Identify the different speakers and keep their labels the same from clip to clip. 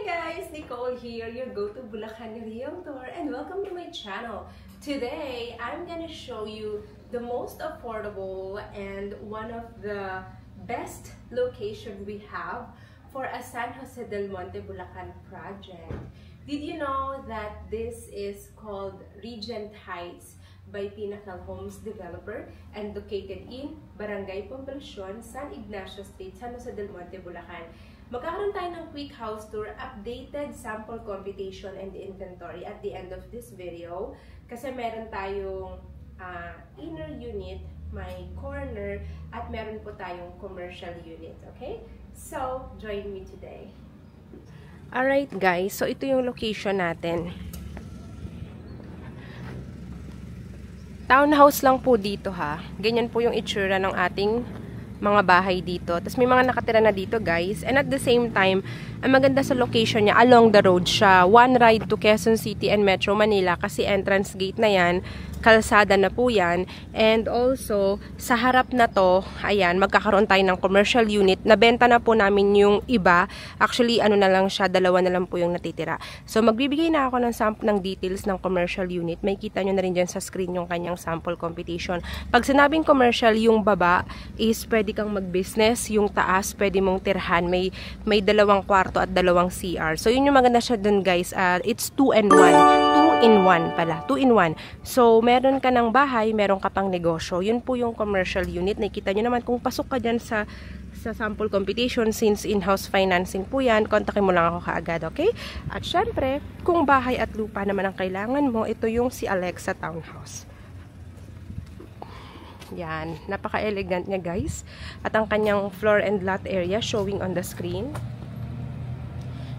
Speaker 1: guys, Nicole here, your go-to Bulacan Realtor, and welcome to my channel. Today, I'm gonna show you the most affordable and one of the best location we have for a San Jose del Monte Bulacan project. Did you know that this is called Regent Heights by Pinnacle Homes Developer and located in Barangay Poblacion, San Ignacio Street, San Jose del Monte, Bulacan. Magkakaroon tayo ng quick house tour, updated sample computation and inventory at the end of this video. Kasi meron tayong inner unit, may corner, at meron po tayong commercial unit. Okay? So, join me today. Alright guys, so ito yung location natin. Townhouse lang po dito ha. Ganyan po yung itsura ng ating mga bahay dito. Tapos may mga nakatira na dito guys. And at the same time, ang maganda sa location niya, along the road siya. One ride to Quezon City and Metro Manila kasi entrance gate na yan. Kalsada na po yan. And also, sa harap na to, ayan, magkakaroon tayo ng commercial unit. Nabenta na po namin yung iba. Actually, ano na lang siya, dalawa na lang po yung natitira. So, magbibigay na ako ng sample ng details ng commercial unit. May kita nyo na rin dyan sa screen yung kanyang sample computation. Pag sinabing commercial, yung baba is pwede kang mag-business. Yung taas, pwede mong tirhan. May dalawang kwarto at dalawang CR. So, yun yung maganda siya dun guys. It's 2 and 1. 2 in 1 pala. 2 in 1. So, meron ka ng bahay, meron ka pang negosyo. Yun po yung commercial unit. Nakita nyo naman kung pasok ka dyan sa sample computation, since in-house financing po yan, kontakin mo lang ako kaagad, okay? At syempre, kung bahay at lupa naman ang kailangan mo, ito yung si Alexa Townhouse. Yan. Napaka-elegant niya guys. At ang kanyang floor and lot area showing on the screen.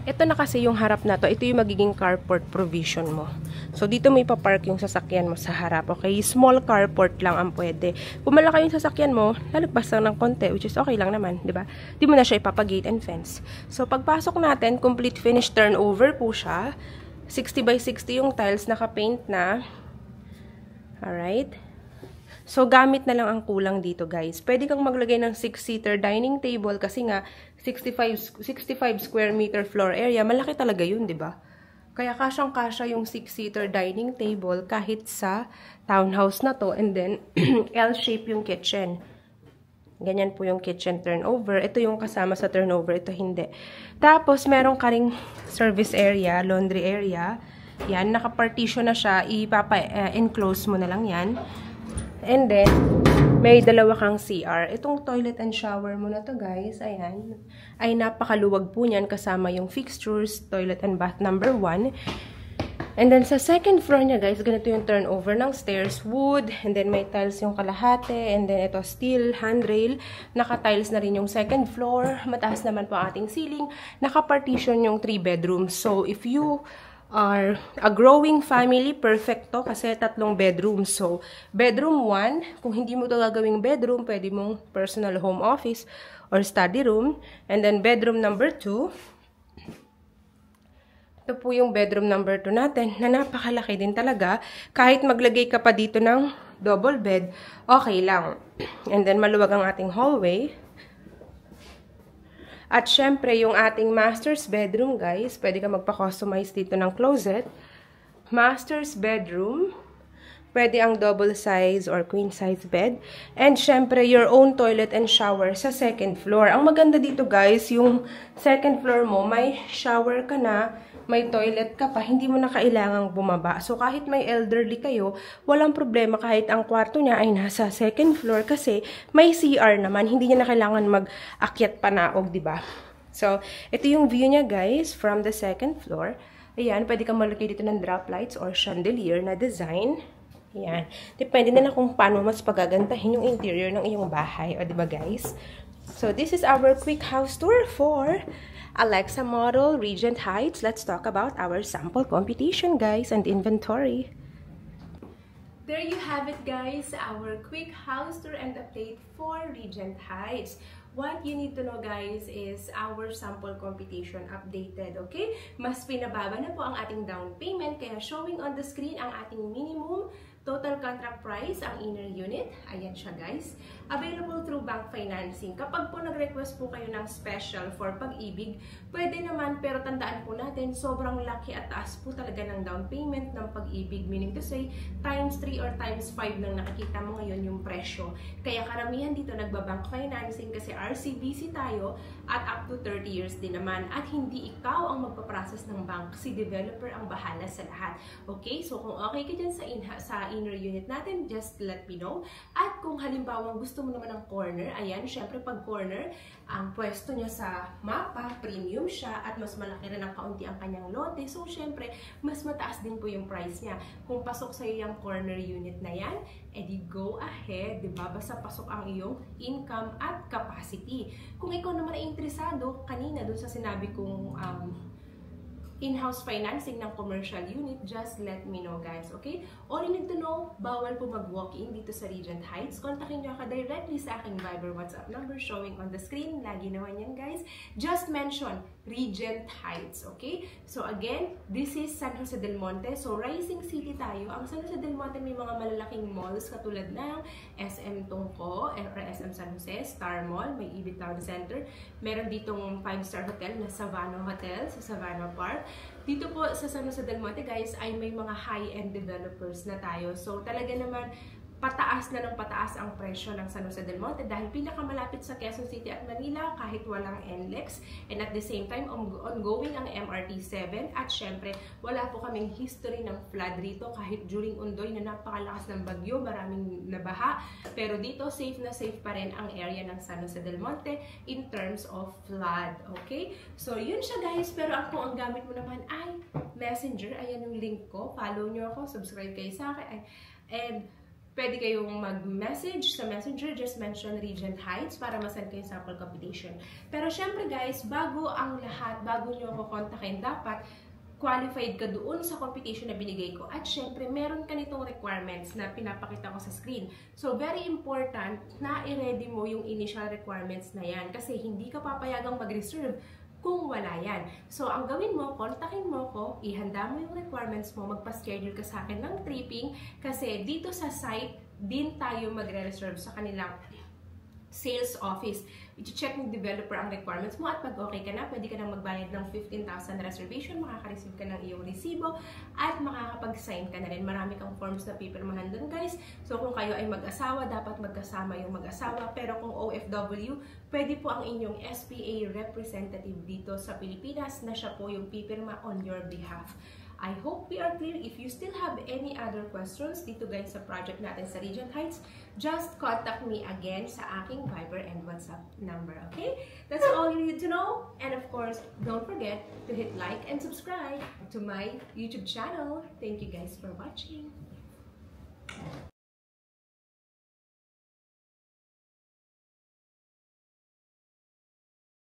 Speaker 1: Ito na kasi yung harap na to. Ito yung magiging carport provision mo. So, dito may papark yung sasakyan mo sa harap. Okay? Small carport lang ang pwede. Kung malaki yung sasakyan mo, lalagpas lang ng konti, which is okay lang naman, di ba? Di mo na siya ipapagate and fence. So, pagpasok natin, complete finish turnover po siya. 60 by 60 yung tiles, naka-paint na. Alright? So, gamit na lang ang kulang dito, guys. Pwede kang maglagay ng 6-seater dining table kasi nga 65 square meter floor area. Malaki talaga yun, di ba? Kaya kasyang-kasya yung 6-seater dining table kahit sa townhouse na to. And then, L-shape yung kitchen. Ganyan po yung kitchen turnover. Ito yung kasama sa turnover. Ito hindi. Tapos, meron ka ring service area, laundry area. Yan, naka-partition na siya. Ipapa-enclose mo na lang yan. And then, may dalawa kang CR. Itong toilet and shower mo na to guys, ayan, ay napakaluwag po niyan kasama yung fixtures, toilet and bath number 1. And then sa second floor niya guys, ganito yung turnover ng stairs, wood, and then may tiles yung kalahate, and then ito steel, handrail, naka-tiles na rin yung second floor, mataas naman po ang ating ceiling, naka-partition yung 3 bedrooms. So if you are a growing family, perfect to kasi 3 bedrooms. So, bedroom 1, kung hindi mo to gagawing bedroom, pwede mong personal home office or study room. And then, bedroom number 2. Ito po yung bedroom number 2 natin na napakalaki din talaga. Kahit maglagay ka pa dito ng double bed, okay lang. And then, maluwag ang ating hallway. At syempre, yung ating master's bedroom, guys, pwede ka magpa-customize dito ng closet. Master's bedroom, pwede ang double size or queen size bed. And syempre, your own toilet and shower sa second floor. Ang maganda dito, guys, yung second floor mo, may shower ka na, may toilet ka pa, hindi mo na kailangang bumaba. So, kahit may elderly kayo, walang problema kahit ang kwarto niya ay nasa second floor kasi may CR naman. Hindi niya na kailangan mag-akyat panaog, diba? So, ito yung view niya, guys, from the second floor. Ayan, pwede kang malagay dito ng drop lights or chandelier na design. Ayan. Depende na lang kung paano mas pagagandahin yung interior ng iyong bahay. O, diba, guys? So, this is our quick house tour for Alexa model, Regent Heights. Let's talk about our sample computation, guys, and inventory. There you have it, guys, our quick house tour and update for Regent Heights. What you need to know, guys, is our sample computation updated, okay? Mas pinababa na po ang ating down payment, kaya showing on the screen ang ating minimum Total contract price, ang inner unit, ayan siya guys. Available through bank financing. Kapag po nag-request po kayo ng special for Pag-ibig, pwede naman, pero tandaan po natin, sobrang laki at taas po talaga ng down payment ng Pag-ibig. Meaning to say, times 3 or times 5 nang nakikita mo ngayon yung presyo. Kaya karamihan dito nagbabank financing kasi RCBC tayo at up to 30 years din naman. At hindi ikaw ang magpaprocess ng bank, si developer ang bahala sa lahat. Okay? So kung okay ka dyan sa inner unit natin, just let me know. At kung halimbawa gusto mo naman ng corner, ayan, syempre pag corner, ang pwesto niya sa mapa, premium siya, at mas malaki rin ang kaunti ang kanyang lote. So syempre, mas mataas din po yung price niya. Kung pasok sa iyo yung corner unit na yan, edi go ahead, diba? Basta pasok ang iyong income at capacity. Kung ikaw naman ay interesado, kanina dun sa sinabi kong in-house financing ng commercial unit, just let me know guys, okay? All you need to know, bawal po mag-walk-in dito sa Regent Heights. Kontakin nyo ako directly sa aking Viber WhatsApp number showing on the screen. Lagi naman yan guys. Just mention Regent Heights, okay? So again, this is San Jose del Monte. So rising city tayo. Ang San Jose del Monte may mga malalaking malls katulad ng SM Tungko, SM San Jose, Star Mall, may EB Town Center. Meron ditong 5-star hotel na Savannah Hotel sa Savannah Park. Dito po sa San Jose del Monte guys ay may mga high-end developers na tayo. So talaga naman pataas na ng pataas ang presyo ng San Jose del Monte dahil pinakamalapit sa Quezon City at Manila kahit walang NLEX, and at the same time ongoing ang MRT7, at syempre wala po kaming history ng flood rito kahit during Undoy na napakalakas ng bagyo, maraming nabaha, pero dito safe na safe pa rin ang area ng San Jose del Monte in terms of flood. Okay? So yun siya guys, pero ang gamit mo naman ay Messenger. Ayan yung link ko, follow nyo ako, subscribe kayo sa akin, and pwede kayong mag-message sa Messenger, just mention Regent Heights para masend kayo sample computation. Pero syempre guys, bago ang lahat, bago nyo ako kontakin, dapat qualified ka doon sa computation na binigay ko. At syempre, meron ka nitong requirements na pinapakita ko sa screen. So, very important na i-ready mo yung initial requirements na yan kasi hindi ka papayagang mag-reserve kung wala yan. So, ang gawin mo, kontakin mo ko, ihanda mo yung requirements mo, magpa-schedule ka sa akin ng tripping kasi dito sa site, din tayo magre-reserve sa kanilang sales office. I-check ng developer ang requirements mo at pag okay ka na, pwede ka nang magbayad ng 15,000 reservation, makaka-receive ka ng iyong resibo at makakapag-sign ka na rin. Marami kang forms na pipirmahan dun guys. So kung kayo ay mag-asawa, dapat magkasama yung mag-asawa. Pero kung OFW, pwede po ang inyong SPA representative dito sa Pilipinas na siya po yung pipirma on your behalf. I hope we are clear. If you still have any other questions dito guys sa project natin sa Regent Heights, just contact me again sa aking Viber and WhatsApp number, okay? That's all you need to know. And of course, don't forget to hit like and subscribe to my YouTube channel. Thank you guys for watching.